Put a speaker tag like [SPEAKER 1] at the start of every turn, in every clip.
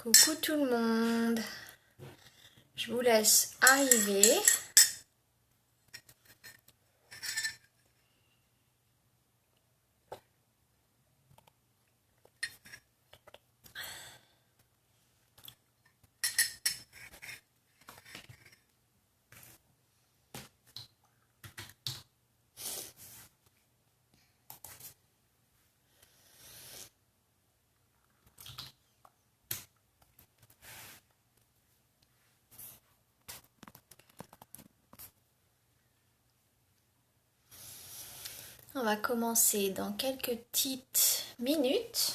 [SPEAKER 1] Coucou tout le monde, je vous laisse arriver. On va commencer dans quelques petites minutes.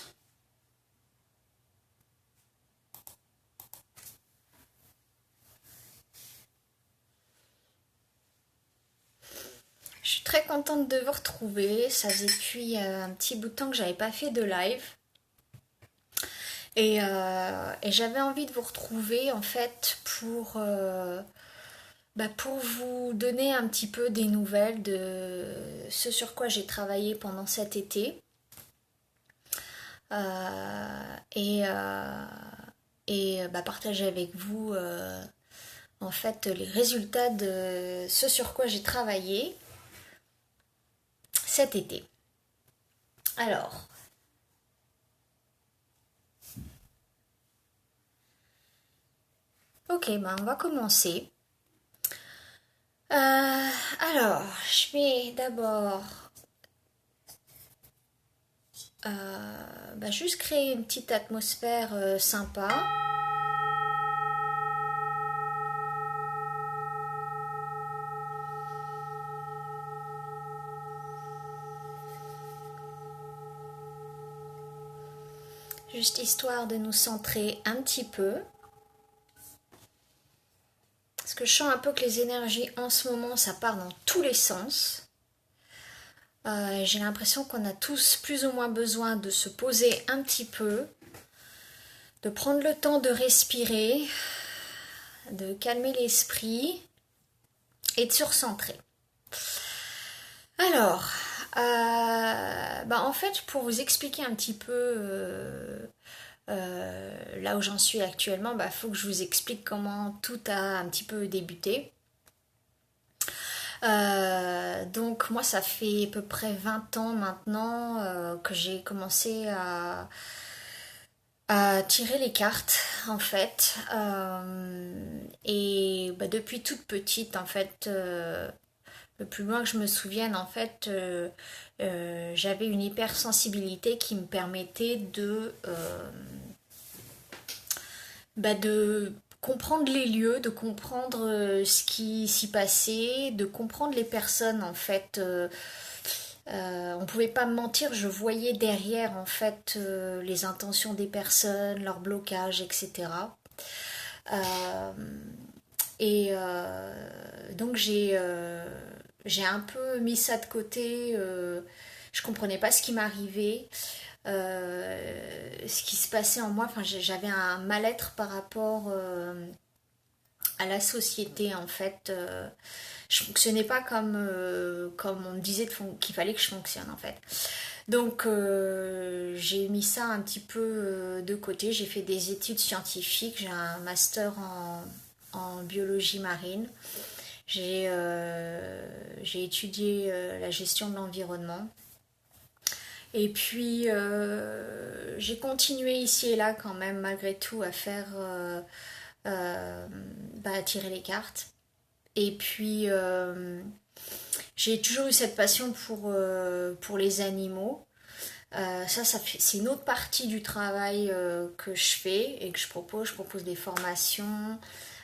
[SPEAKER 1] Je suis très contente de vous retrouver. Ça faisait depuis un petit bout de temps que j'avais pas fait de live. Et j'avais envie de vous retrouver en fait pour vous donner un petit peu des nouvelles de ce sur quoi j'ai travaillé pendant cet été. Et, partager avec vous en fait les résultats de ce sur quoi j'ai travaillé cet été. Alors, ok, on va commencer. Alors, je vais d'abord juste créer une petite atmosphère sympa. Juste histoire de nous centrer un petit peu. Parce que je sens un peu que les énergies en ce moment, ça part dans tous les sens. J'ai l'impression qu'on a tous plus ou moins besoin de se poser un petit peu, de prendre le temps de respirer, de calmer l'esprit et de se recentrer. Alors, en fait, pour vous expliquer un petit peu là où j'en suis actuellement, faut que je vous explique comment tout a un petit peu débuté. Donc moi ça fait à peu près 20 ans maintenant que j'ai commencé à tirer les cartes en fait. Depuis toute petite en fait, le plus loin que je me souvienne en fait, j'avais une hypersensibilité qui me permettait de comprendre les lieux, de comprendre ce qui s'y passait, de comprendre les personnes en fait. On pouvait pas me mentir, je voyais derrière en fait les intentions des personnes, leurs blocages, etc. Euh, donc j'ai un peu mis ça de côté. Je comprenais pas ce qui m'arrivait. Ce qui se passait en moi, enfin j'avais un mal-être par rapport à la société en fait. Je fonctionnais pas comme on me disait qu'il fallait que je fonctionne en fait. Donc j'ai mis ça un petit peu de côté. J'ai fait des études scientifiques. J'ai un master en biologie marine. J'ai étudié la gestion de l'environnement. Et puis j'ai continué ici et là quand même malgré tout à faire à tirer les cartes. Et puis j'ai toujours eu cette passion pour les animaux. C'est une autre partie du travail que je fais et que je propose. Je propose des formations,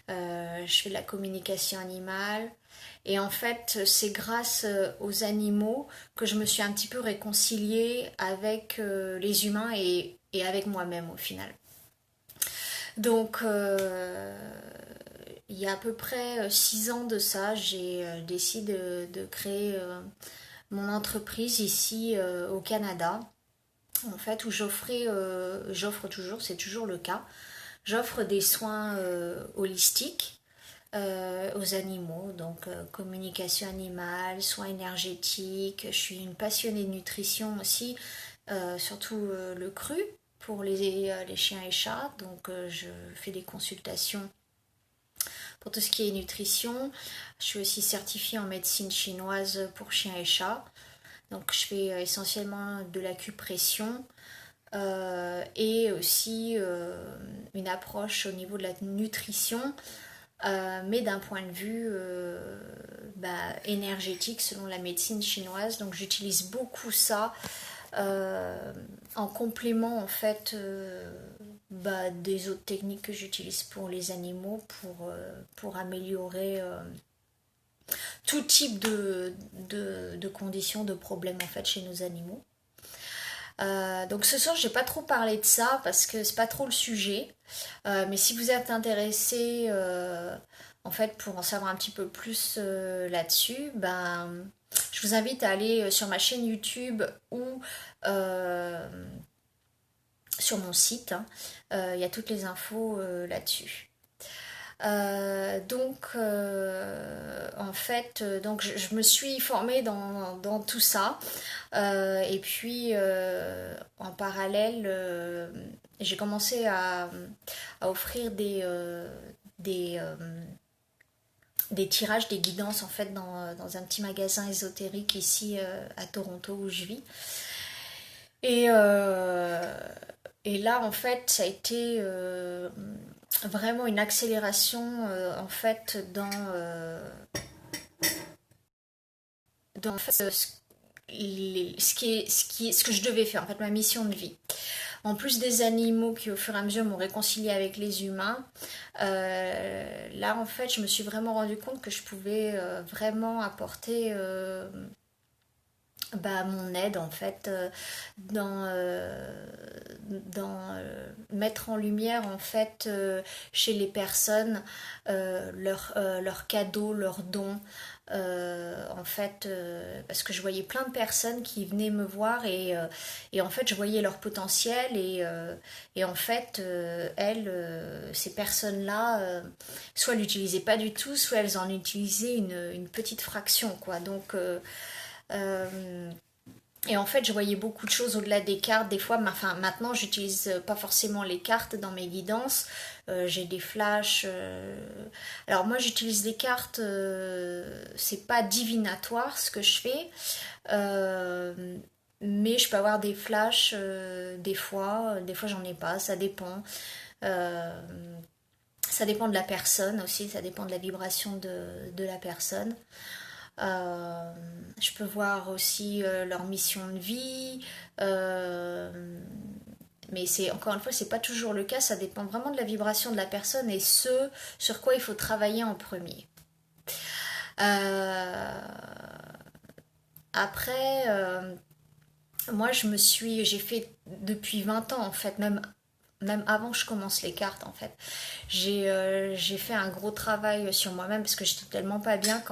[SPEAKER 1] je fais de la communication animale. Et en fait, c'est grâce aux animaux que je me suis un petit peu réconciliée avec les humains et avec moi-même au final. Donc, il y a à peu près 6 ans de ça, j'ai décidé de créer mon entreprise ici au Canada, en fait, où j'offre toujours, c'est toujours le cas, j'offre des soins holistiques aux animaux, donc communication animale, soins énergétiques. Je suis une passionnée de nutrition aussi, surtout le cru. pour les chiens et chats. Donc je fais des consultations pour tout ce qui est nutrition. Je suis aussi certifiée en médecine chinoise pour chiens et chats. Donc je fais essentiellement de l'acupression et aussi une approche au niveau de la nutrition, mais d'un point de vue énergétique selon la médecine chinoise. Donc j'utilise beaucoup ça en complément en fait des autres techniques que j'utilise pour les animaux pour améliorer tout type de conditions, de problèmes en fait chez nos animaux. Donc ce soir, j'ai pas trop parlé de ça parce que c'est pas trop le sujet. Mais si vous êtes intéressé en fait pour en savoir un petit peu plus là-dessus, je vous invite à aller sur ma chaîne YouTube ou sur mon site. Hein. Il y a toutes les infos là-dessus. En fait, je me suis formée dans tout ça. Et puis, en parallèle, j'ai commencé à offrir des tirages, des guidances en fait dans un petit magasin ésotérique ici à Toronto où je vis. Et, euh, et là, en fait, ça a été vraiment une accélération en fait dans en fait, ce que je devais faire, en fait, ma mission de vie. En plus des animaux qui au fur et à mesure m'ont réconcilié avec les humains, là en fait je me suis vraiment rendu compte que je pouvais vraiment apporter mon aide en fait mettre en lumière en fait chez les personnes leurs cadeaux, leurs dons. En fait, parce que je voyais plein de personnes qui venaient me voir et en fait je voyais leur potentiel et en fait ces personnes-là soit l'utilisaient pas du tout, soit elles en utilisaient une petite fraction quoi. Donc euh, et en fait, je voyais beaucoup de choses au-delà des cartes. Des fois, maintenant, j'utilise pas forcément les cartes dans mes guidances. J'ai des flashs. Alors moi, j'utilise les cartes. C'est pas divinatoire ce que je fais. Euh, mais je peux avoir des flashs des fois. Des fois, j'en ai pas. Ça dépend. Euh, Ça dépend de la personne aussi. Ça dépend de la vibration de la personne. Euh, je peux voir aussi leur mission de vie. euh, mais c'est encore une fois, c'est pas toujours le cas. Ça dépend vraiment de la vibration de la personne et ce sur quoi il faut travailler en premier. Euh, Après, moi, j'ai fait depuis 20 ans en fait, même avant que je commence les cartes en fait. J'ai fait un gros travail sur moi-même parce que j'étais tellement pas bien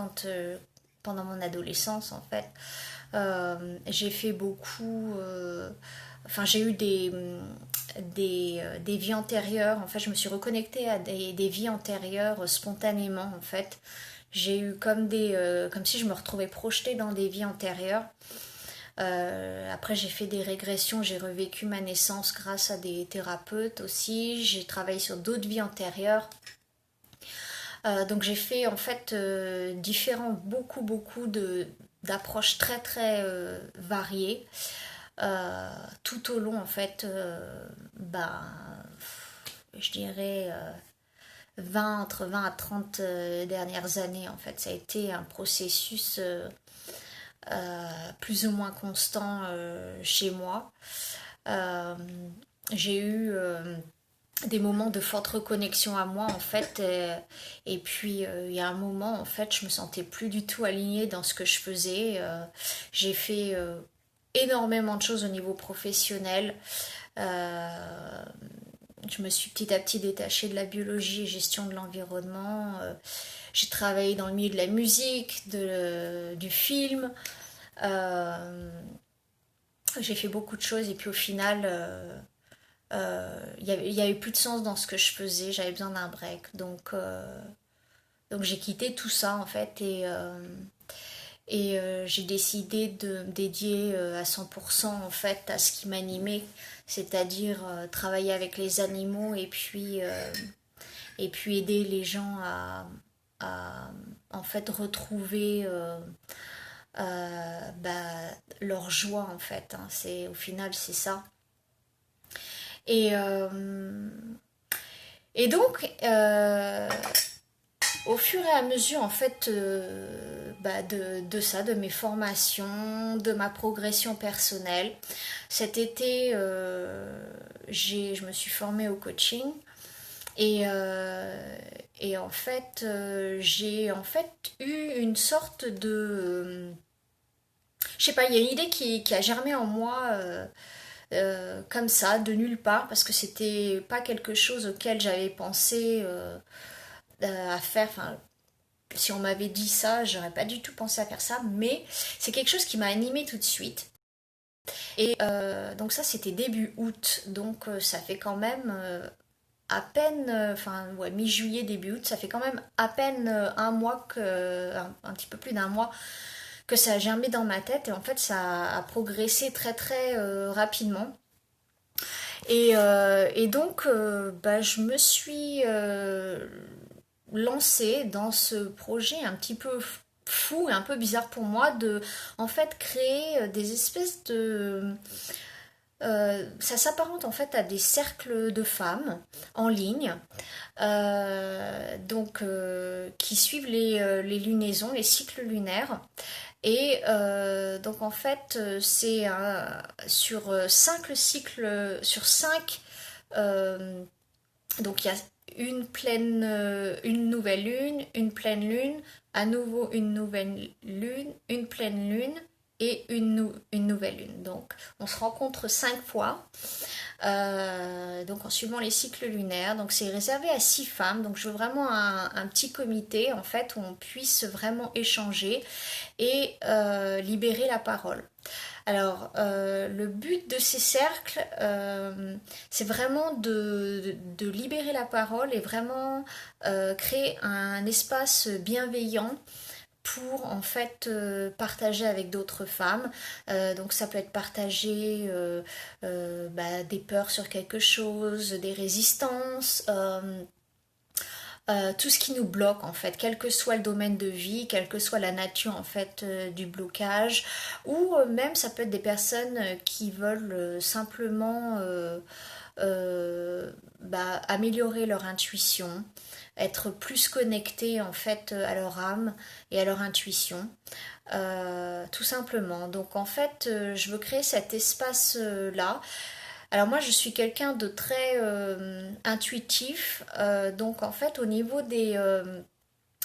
[SPEAKER 1] pendant mon adolescence en fait. J'ai fait beaucoup. Enfin, j'ai eu des vies antérieures. En fait, je me suis reconnectée à des vies antérieures spontanément en fait. J'ai eu comme si je me retrouvais projetée dans des vies antérieures. Après, j'ai fait des régressions, j'ai revécu ma naissance grâce à des thérapeutes aussi. J'ai travaillé sur d'autres vies antérieures. Donc j'ai fait en fait beaucoup d'approches très très variées tout au long en fait je dirais entre 20 à 30 dernières années en fait ça a été un processus plus ou moins constant chez moi. Euh, j'ai eu des moments de forte reconnexion à moi en fait et puis il y a un moment en fait je me sentais plus du tout alignée dans ce que je faisais. J'ai fait énormément de choses au niveau professionnel. Je me suis petit à petit détachée de la biologie et gestion de l'environnement. J'ai travaillé dans le milieu de la musique, du film. Euh, j'ai fait beaucoup de choses et puis au final, il y avait plus de sens dans ce que je faisais. J'avais besoin d'un break. Donc j'ai quitté tout ça en fait Et j'ai décidé de me dédier à 100% en fait à ce qui m'animait, c'est-à-dire travailler avec les animaux et puis aider les gens à en fait retrouver leur joie en fait, hein. C'est au final c'est ça. Et et donc au fur et à mesure en fait de ça, de mes formations, de ma progression personnelle, cet été je me suis formée au coaching et, en fait j'ai en fait eu une sorte de je sais pas, il y a une idée qui a germé en moi comme ça, de nulle part, parce que c'était pas quelque chose auquel j'avais pensé à faire. Enfin, si on m'avait dit ça, j'aurais pas du tout pensé à faire ça, mais c'est quelque chose qui m'a animée tout de suite. Et donc ça, c'était début août, donc ça fait quand même à peine, enfin ouais, mi-juillet, début août, ça fait quand même à peine un mois un petit peu plus d'un mois que ça a germé dans ma tête et en fait ça a progressé très très rapidement. Et donc je me suis lancée dans ce projet un petit peu fou et un peu bizarre pour moi de en fait créer des espèces de ça s'apparente en fait à des cercles de femmes en ligne, qui suivent les lunaisons, les cycles lunaires. Et donc en fait, c'est sur 5 cycles, sur 5, euh, donc il y a une nouvelle lune, une pleine lune, à nouveau une nouvelle lune, une pleine lune et une nouvelle lune. Donc on se rencontre 5 fois, donc en suivant les cycles lunaires. Donc c'est réservé à 6 femmes. Donc je veux vraiment un petit comité en fait où on puisse vraiment échanger et libérer la parole. Alors, le but de ces cercles, c'est vraiment de libérer la parole et vraiment créer un espace bienveillant pour en fait partager avec d'autres femmes. Donc ça peut être partager des peurs sur quelque chose, des résistances. Tout ce qui nous bloque en fait, quel que soit le domaine de vie, quelle que soit la nature en fait du blocage, ou même ça peut être des personnes qui veulent simplement améliorer leur intuition, être plus connectés en fait à leur âme et à leur intuition, tout simplement. Donc en fait, je veux créer cet espace là. Alors moi je suis quelqu'un de très intuitif, donc en fait au niveau de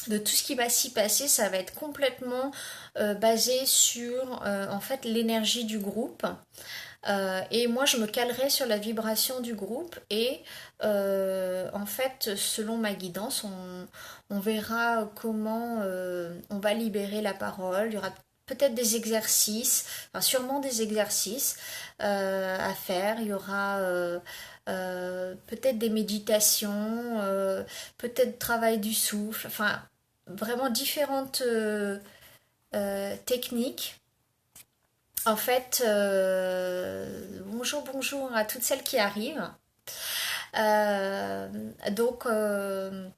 [SPEAKER 1] tout ce qui va s'y passer, ça va être complètement basé sur en fait l'énergie du groupe. Et moi je me calerai sur la vibration du groupe et en fait selon ma guidance on verra comment on va libérer la parole. Il y aura peut-être des exercices, enfin sûrement des exercices à faire. Il y aura peut-être des méditations, peut-être travail du souffle, enfin vraiment différentes techniques. En fait, bonjour à toutes celles qui arrivent. Euh, donc, euh,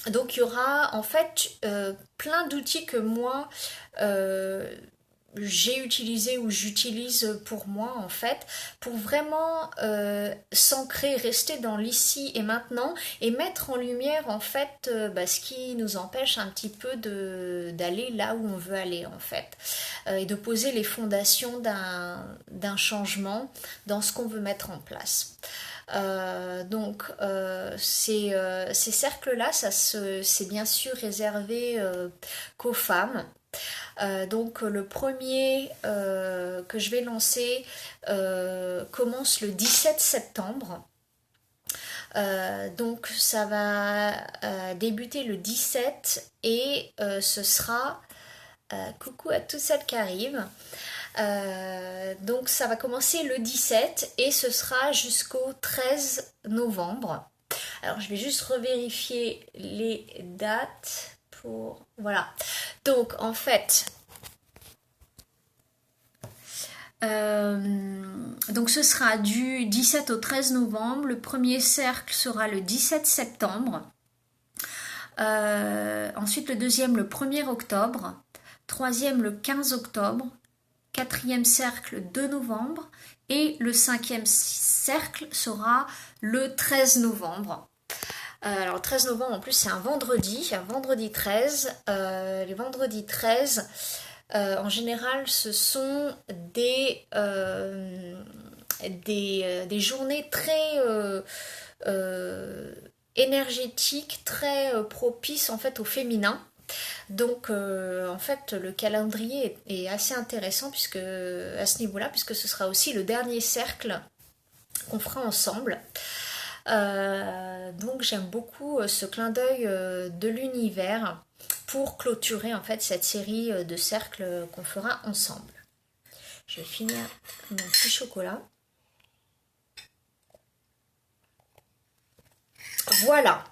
[SPEAKER 1] donc il y aura en fait plein d'outils que moi j'ai utilisé ou j'utilise pour moi en fait pour vraiment s'ancrer, rester dans l'ici et maintenant et mettre en lumière en fait ce qui nous empêche un petit peu d'aller là où on veut aller en fait, et de poser les fondations d'un changement dans ce qu'on veut mettre en place. Ces cercles-là, c'est bien sûr réservé qu'aux femmes. Donc le premier que je vais lancer commence le 17 septembre. Donc ça va débuter le 17 et ce sera coucou à toutes celles qui arrivent. Donc ça va commencer le 17 et ce sera jusqu'au 13 novembre. Alors je vais juste revérifier les dates pour... Voilà. Donc en fait, donc ce sera du 17 au 13 novembre. Le premier cercle sera le 17 septembre. Ensuite le deuxième le 1er octobre. Troisième le 15 octobre. Quatrième cercle 2 novembre. Et le cinquième cercle sera le 13 novembre. Alors 13 novembre en plus c'est un vendredi 13. Les vendredis 13, en général ce sont des journées très énergétiques, très propices en fait au féminin. Donc en fait le calendrier est assez intéressant puisque à ce niveau-là, puisque ce sera aussi le dernier cercle qu'on fera ensemble. Donc j'aime beaucoup ce clin d'œil de l'univers pour clôturer en fait cette série de cercles qu'on fera ensemble. Je vais finir mon petit chocolat. Voilà,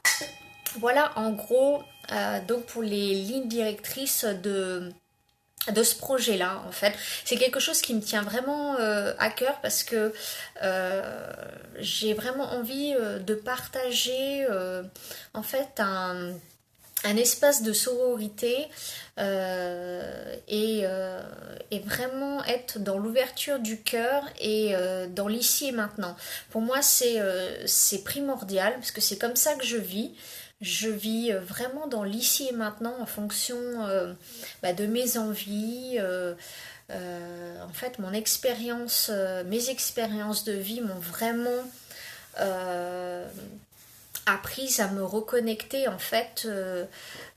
[SPEAKER 1] voilà en gros donc pour les lignes directrices de ce projet-là, en fait. C'est quelque chose qui me tient vraiment à cœur parce que j'ai vraiment envie de partager en fait un espace de sororité et vraiment être dans l'ouverture du cœur et dans l'ici et maintenant. Pour moi, c'est primordial parce que c'est comme ça que je vis. Je vis vraiment dans l'ici et maintenant en fonction de mes envies. En fait, mes expériences de vie m'ont vraiment appris à me reconnecter en fait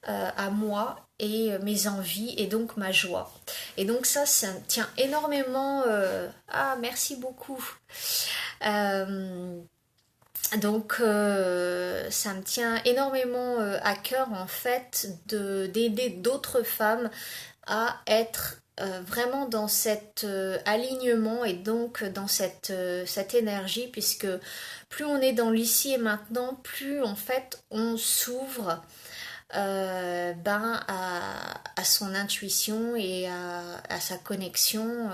[SPEAKER 1] à moi et mes envies et donc ma joie. Et donc ça tient énormément... Ah, merci beaucoup. Donc ça me tient énormément à cœur en fait d'aider d'autres femmes à être vraiment dans cet alignement et donc dans cette énergie, puisque plus on est dans l'ici et maintenant, plus en fait on s'ouvre à son intuition et à sa connexion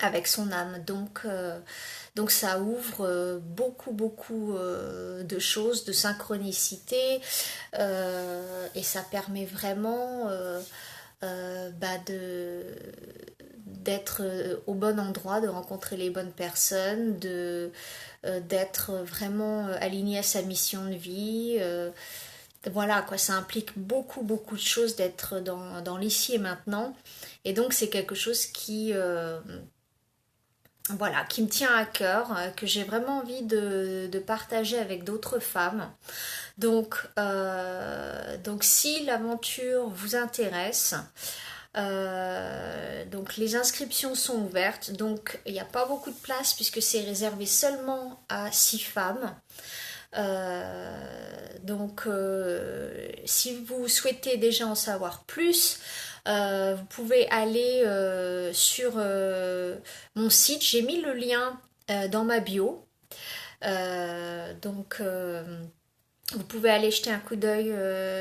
[SPEAKER 1] avec son âme. Donc ça ouvre beaucoup de choses, de synchronicité et ça permet vraiment d'être au bon endroit, de rencontrer les bonnes personnes, d'être vraiment aligné à sa mission de vie. Voilà quoi, ça implique beaucoup de choses d'être dans l'ici et maintenant. Et donc c'est quelque chose qui qui me tient à cœur, que j'ai vraiment envie de partager avec d'autres femmes. Donc si l'aventure vous intéresse, donc les inscriptions sont ouvertes. Donc il n'y a pas beaucoup de place puisque c'est réservé seulement à 6 femmes. Si vous souhaitez déjà en savoir plus, vous pouvez aller sur mon site. J'ai mis le lien dans ma bio. Vous pouvez aller jeter un coup d'œil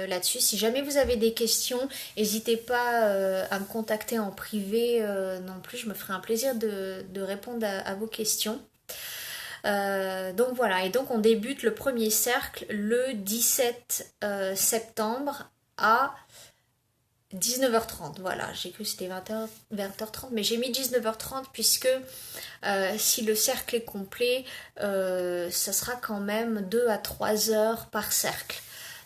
[SPEAKER 1] là-dessus. Si jamais vous avez des questions, n'hésitez pas à me contacter en privé non plus. Je me ferai un plaisir de répondre à vos questions. Donc voilà, et donc on débute le premier cercle le 17 septembre à 19h30. Voilà, j'ai cru que c'était 20h30, mais j'ai mis 19h30 puisque si le cercle est complet, ça sera quand même 2 à 3 heures par cercle.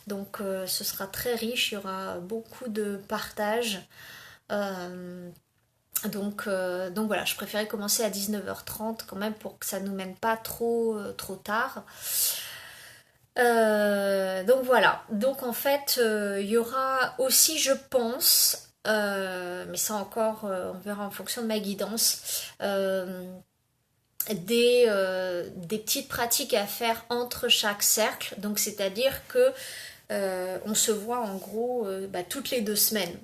[SPEAKER 1] Donc ce sera très riche, il y aura beaucoup de partage. Donc voilà, je préférais commencer à 19h30 quand même pour que ça ne nous mène pas trop tard. Donc voilà, donc en fait il y aura aussi je pense, mais ça encore on verra en fonction de ma guidance, des petites pratiques à faire entre chaque cercle. Donc c'est-à-dire que on se voit en gros toutes les 2 semaines.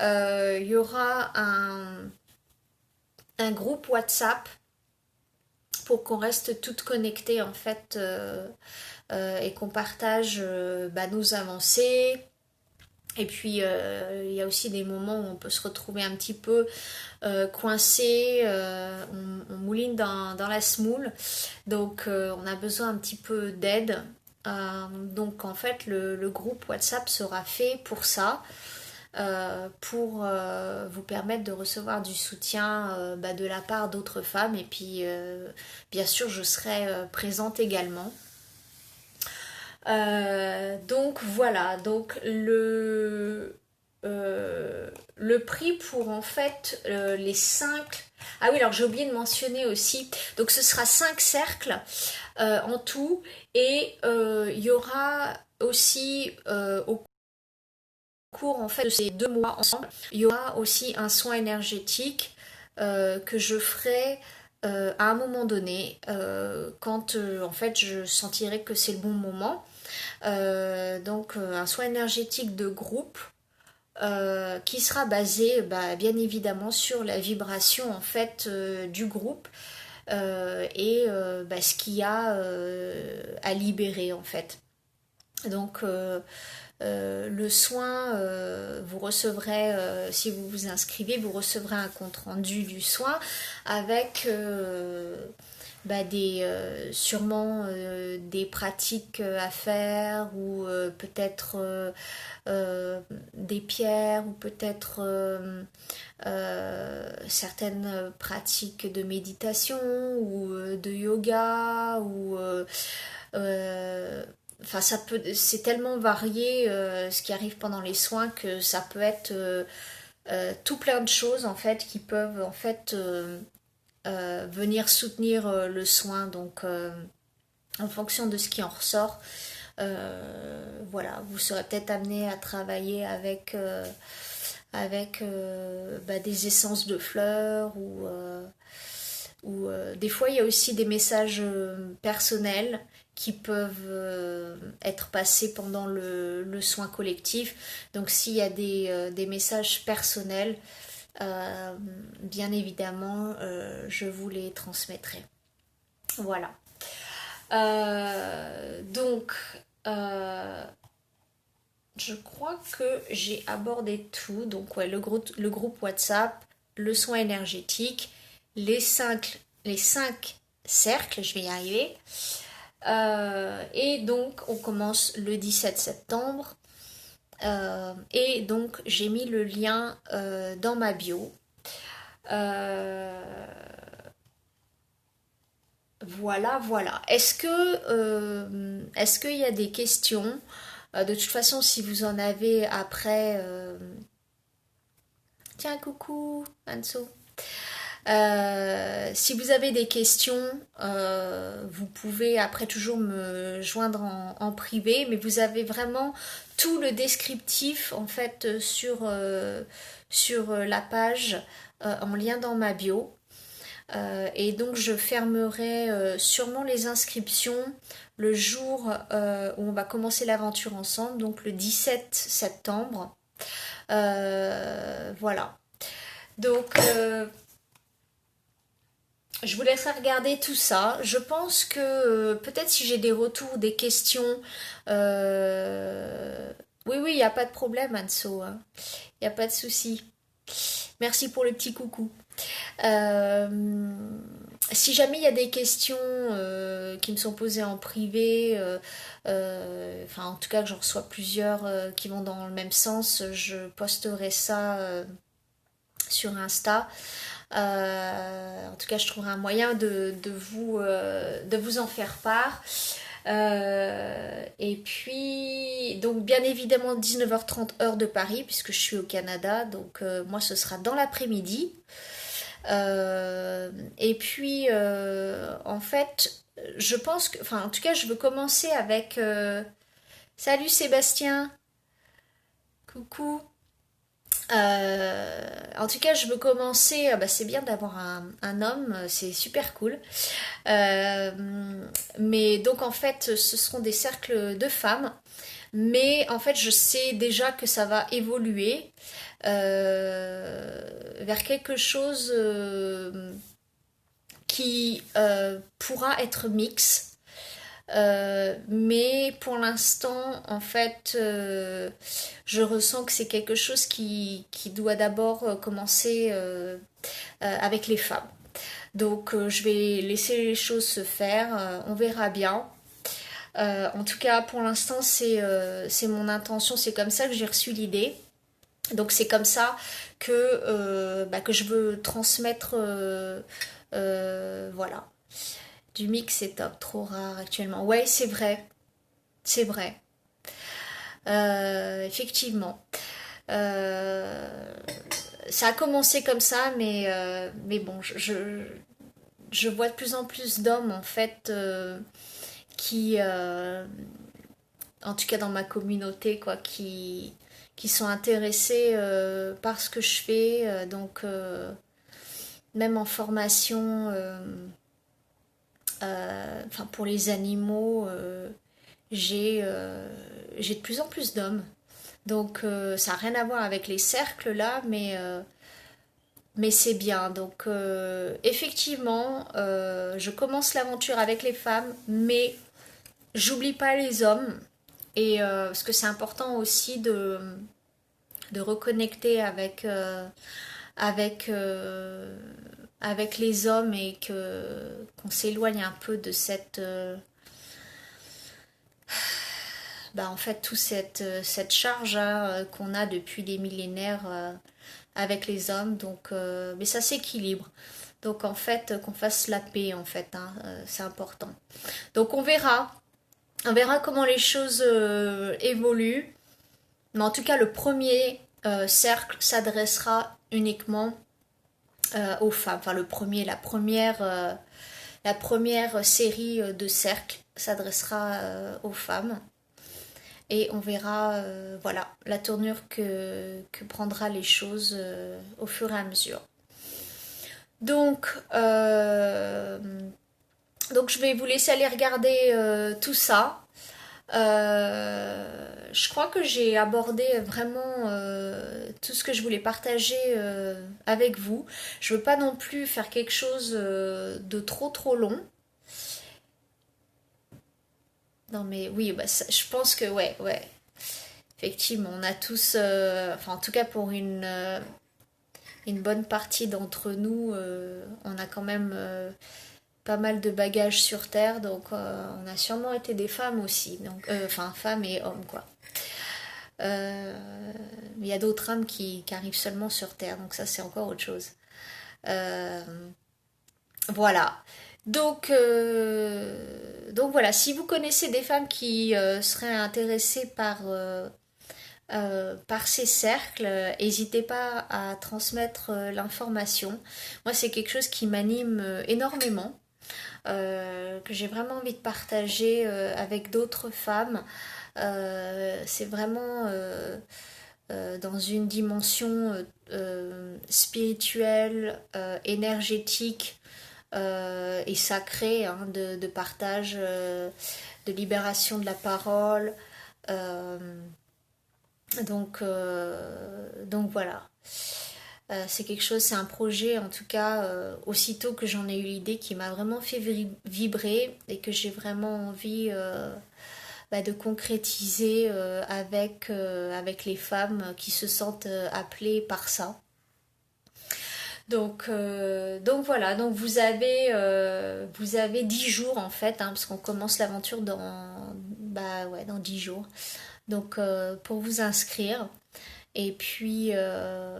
[SPEAKER 1] Il y aura un groupe WhatsApp pour qu'on reste toutes connectées en fait et qu'on partage nos avancées, Et puis il y a aussi des moments où on peut se retrouver un petit peu coincé, on mouline dans la semoule, donc on a besoin un petit peu d'aide. Donc en fait le groupe WhatsApp sera fait pour ça, pour vous permettre de recevoir du soutien de la part d'autres femmes. Et puis bien sûr je serai présente également. Donc voilà, donc le prix pour en fait les 5... Ah oui, alors j'ai oublié de mentionner aussi, donc ce sera 5 cercles en tout, et il y aura aussi au cours en fait de ces 2 mois ensemble, il y aura aussi un soin énergétique que je ferai à un moment donné, quand en fait je sentirai que c'est le bon moment. Donc un soin énergétique de groupe qui sera basé bien évidemment sur la vibration en fait du groupe et ce qu'il y a à libérer en fait. Donc le soin, vous recevrez, si vous vous inscrivez, vous recevrez un compte rendu du soin avec sûrement des pratiques à faire, ou peut-être des pierres, ou peut-être certaines pratiques de méditation, ou de yoga, ou enfin ça peut, c'est tellement varié ce qui arrive pendant les soins, que ça peut être tout plein de choses en fait qui peuvent en fait venir soutenir le soin. Donc en fonction de ce qui en ressort, voilà, vous serez peut-être amené à travailler avec des essences de fleurs, ou des fois il y a aussi des messages personnels qui peuvent être passés pendant le soin collectif. Donc s'il y a des messages personnels, bien évidemment, je vous les transmettrai. Voilà. Donc, je crois que j'ai abordé tout. Donc, ouais, le groupe WhatsApp, le soin énergétique, les cinq cercles, je vais y arriver. Et donc, on commence le 17 septembre. Et donc, j'ai mis le lien dans ma bio. Voilà, voilà. Est-ce qu'il y a des questions? De toute façon, si vous en avez après... Tiens, coucou, Anso. Si vous avez des questions, vous pouvez après toujours me joindre en privé, mais vous avez vraiment tout le descriptif en fait sur la page en lien dans ma bio. Et donc je fermerai sûrement les inscriptions le jour où on va commencer l'aventure ensemble, donc le 17 septembre. Voilà. Donc je vous laisserai regarder tout ça. Je pense que peut-être si j'ai des retours, des questions... Oui, oui, il n'y a pas de problème, Anso. Il n'y a pas de souci. Merci pour le petit coucou. Si jamais il y a des questions qui me sont posées en privé, enfin en tout cas que j'en reçois plusieurs qui vont dans le même sens, je posterai ça sur Insta. En tout cas, je trouverai un moyen de vous en faire part. Et puis, donc bien évidemment 19h30 heure de Paris, puisque je suis au Canada, donc moi ce sera dans l'après-midi. Et puis, en fait, je pense que, enfin, en tout cas, je veux commencer avec. Salut Sébastien, coucou. En tout cas, je veux commencer. C'est bien d'avoir un homme, c'est super cool. Euh, mais donc, en fait, ce seront des cercles de femmes. Mais en fait, je sais déjà que ça va évoluer vers quelque chose qui pourra être mix. Mais pour l'instant, en fait, je ressens que c'est quelque chose qui doit d'abord commencer avec les femmes. Donc je vais laisser les choses se faire, on verra bien. En tout cas, pour l'instant, c'est mon intention, c'est comme ça que j'ai reçu l'idée. Donc c'est comme ça que je veux transmettre, voilà. Du mix, c'est top, trop rare actuellement. Ouais, c'est vrai, c'est vrai. Effectivement. Euh, Ça a commencé comme ça, mais bon, je vois de plus en plus d'hommes en fait qui, en tout cas dans ma communauté, quoi, qui sont intéressés par ce que je fais. Même en formation, enfin pour les animaux, j'ai de plus en plus d'hommes. Donc ça n'a rien à voir avec les cercles là, mais c'est bien. Donc effectivement, je commence l'aventure avec les femmes, mais j'oublie pas les hommes. Et parce que c'est important aussi de reconnecter avec, avec les hommes et qu'on s'éloigne un peu de cette, en fait, toute cette charge hein, qu'on a depuis des millénaires avec les hommes. Donc, mais ça s'équilibre. Donc en fait, qu'on fasse la paix en fait, hein, c'est important. Donc on verra comment les choses évoluent. Mais en tout cas, le premier cercle s'adressera uniquement aux femmes. Enfin, la première série de cercles s'adressera aux femmes. Et on verra voilà, la tournure que prendra les choses au fur et à mesure. Donc, donc je vais vous laisser aller regarder tout ça. Je crois que j'ai abordé vraiment tout ce que je voulais partager avec vous. Je veux pas non plus faire quelque chose de trop long. Non mais oui, je pense que ouais. Effectivement, on a tous, enfin en tout cas pour une bonne partie d'entre nous, on a quand même pas mal de bagages sur Terre, donc on a sûrement été des femmes aussi, donc enfin femmes et hommes quoi. Il y a d'autres âmes qui arrivent seulement sur Terre, donc ça c'est encore autre chose. Euh, voilà. Donc voilà, si vous connaissez des femmes qui seraient intéressées par ces cercles, n'hésitez pas à transmettre l'information. Moi, c'est quelque chose qui m'anime énormément, que j'ai vraiment envie de partager avec d'autres femmes. C'est vraiment dans une dimension spirituelle, énergétique et sacrée hein, de partage, de libération de la parole. Euh, donc voilà. C'est quelque chose, c'est un projet en tout cas, aussitôt que j'en ai eu l'idée, qui m'a vraiment fait vibrer et que j'ai vraiment envie de concrétiser avec les femmes qui se sentent appelées par ça. Donc voilà, donc vous avez 10 jours en fait, hein, parce qu'on commence l'aventure dans 10 jours. Donc pour vous inscrire. Et puis, euh,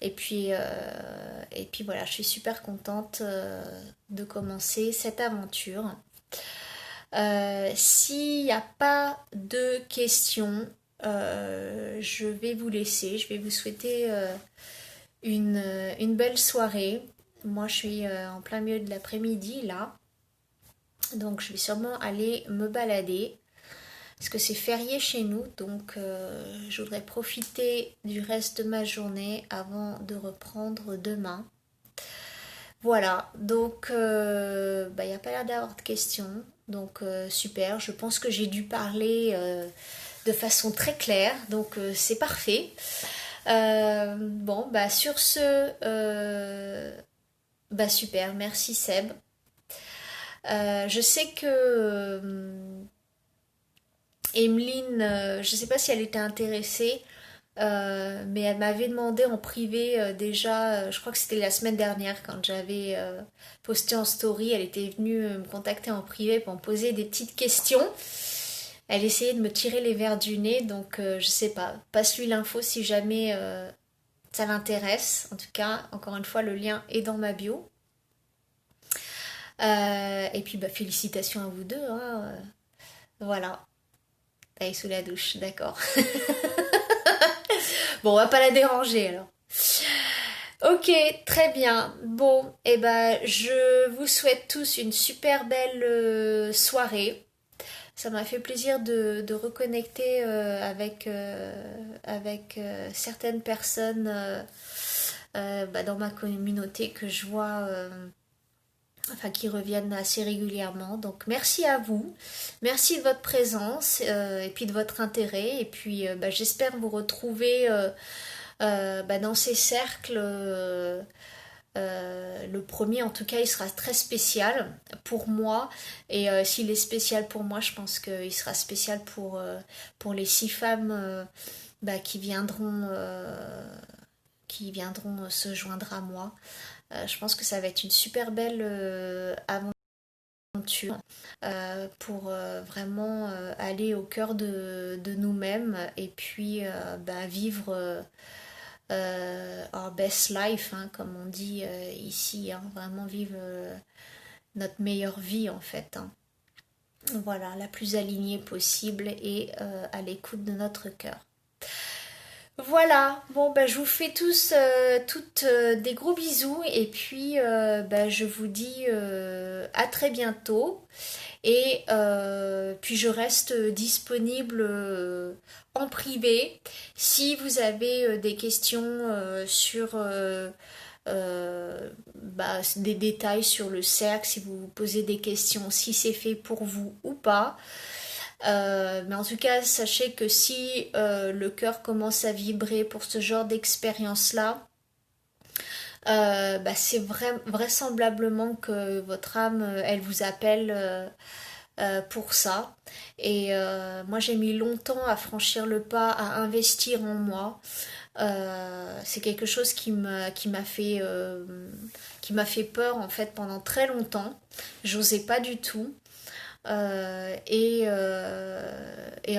[SPEAKER 1] et puis voilà, je suis super contente de commencer cette aventure. S'il n'y a pas de questions, je vais vous laisser. Je vais vous souhaiter une belle soirée. Moi, je suis en plein milieu de l'après-midi là. Donc, je vais sûrement aller me balader. Parce que c'est férié chez nous, donc je voudrais profiter du reste de ma journée avant de reprendre demain. Voilà, donc il n'y a pas l'air d'avoir de questions, donc super, je pense que j'ai dû parler de façon très claire, donc c'est parfait. Bon, sur ce, super, merci Seb. Je sais que Emeline, je ne sais pas si elle était intéressée, mais elle m'avait demandé en privé déjà, je crois que c'était la semaine dernière quand j'avais posté en story, elle était venue me contacter en privé pour me poser des petites questions. Elle essayait de me tirer les verres du nez, donc je sais pas. Passe-lui l'info si jamais ça l'intéresse. En tout cas, encore une fois, le lien est dans ma bio. Et puis, bah, félicitations à vous deux, hein. Voilà. Elle est sous la douche, d'accord. Bon, on va pas la déranger alors. Ok, très bien. Bon, et ben, je vous souhaite tous une super belle soirée. Ça m'a fait plaisir de reconnecter avec certaines personnes bah, dans ma communauté que je vois, enfin qui reviennent assez régulièrement. Donc merci à vous, merci de votre présence et puis de votre intérêt. Et puis bah, j'espère vous retrouver bah, dans ces cercles. Le premier, en tout cas, il sera très spécial pour moi. Et s'il est spécial pour moi, je pense qu'il sera spécial pour les 6 femmes bah, qui viendront se joindre à moi. Je pense que ça va être une super belle aventure pour vraiment aller au cœur de nous-mêmes et puis bah, vivre our best life, hein, comme on dit ici, hein, vraiment vivre notre meilleure vie en fait. Hein. Voilà, la plus alignée possible et à l'écoute de notre cœur. Voilà, bon bah, je vous fais tous toutes des gros bisous et puis bah, je vous dis à très bientôt et puis je reste disponible en privé si vous avez des questions sur bah, des détails sur le cercle, si vous vous posez des questions, si c'est fait pour vous ou pas. Mais en tout cas, sachez que si le cœur commence à vibrer pour ce genre d'expérience-là, bah, c'est vraisemblablement que votre âme, elle vous appelle pour ça. Et moi, j'ai mis longtemps à franchir le pas, à investir en moi. C'est quelque chose qui m'a fait peur en fait pendant très longtemps. J'osais pas du tout. Et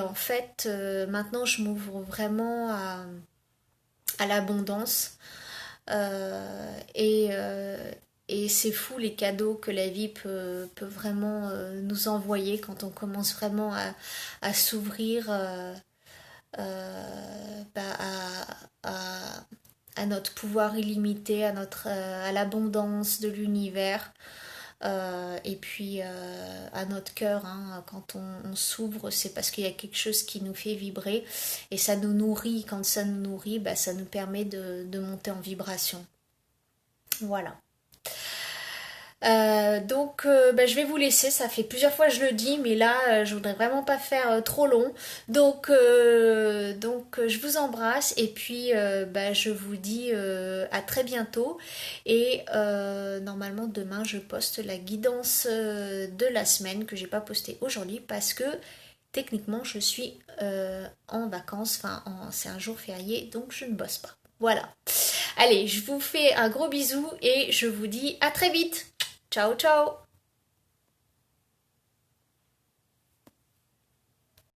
[SPEAKER 1] en fait, maintenant, je m'ouvre vraiment à l'abondance. Et c'est fou les cadeaux que la vie peut vraiment nous envoyer quand on commence vraiment à s'ouvrir bah, à notre pouvoir illimité, à l'abondance de l'univers. Et puis à notre cœur, hein, quand on s'ouvre, c'est parce qu'il y a quelque chose qui nous fait vibrer et ça nous nourrit. Quand ça nous nourrit, bah, ça nous permet de monter en vibration. Voilà. Donc bah, je vais vous laisser, ça fait plusieurs fois que je le dis, mais là je voudrais vraiment pas faire trop long. Donc je vous embrasse et puis bah, je vous dis à très bientôt. Et normalement demain je poste la guidance de la semaine que j'ai pas postée aujourd'hui parce que techniquement je suis en vacances, enfin c'est un jour férié donc je ne bosse pas. Voilà. Allez, je vous fais un gros bisou et je vous dis à très vite. Ciao ciao